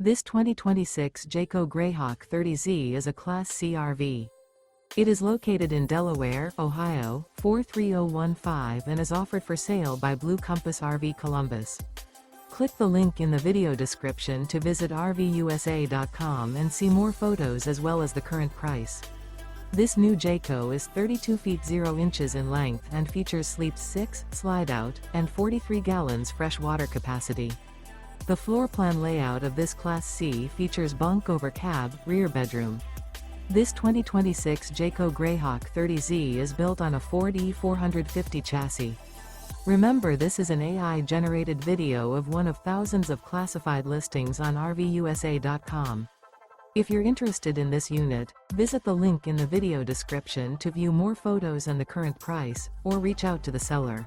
This 2026 Jayco Greyhawk 30Z is a Class C RV. It is located in Delaware, Ohio, 43015 and is offered for sale by Blue Compass RV Columbus. Click the link in the video description to visit RVUSA.com and see more photos as well as the current price. This new Jayco is 32 feet 0 inches in length and features sleeps 6, Slideout, and 43 gallons fresh water capacity. The floor plan layout of this Class C features bunk over cab, rear bedroom. This 2026 Jayco Greyhawk 30Z is built on a Ford E450 chassis. Remember, this is an AI-generated video of one of thousands of classified listings on RVUSA.com. If you're interested in this unit, visit the link in the video description to view more photos and the current price, or reach out to the seller.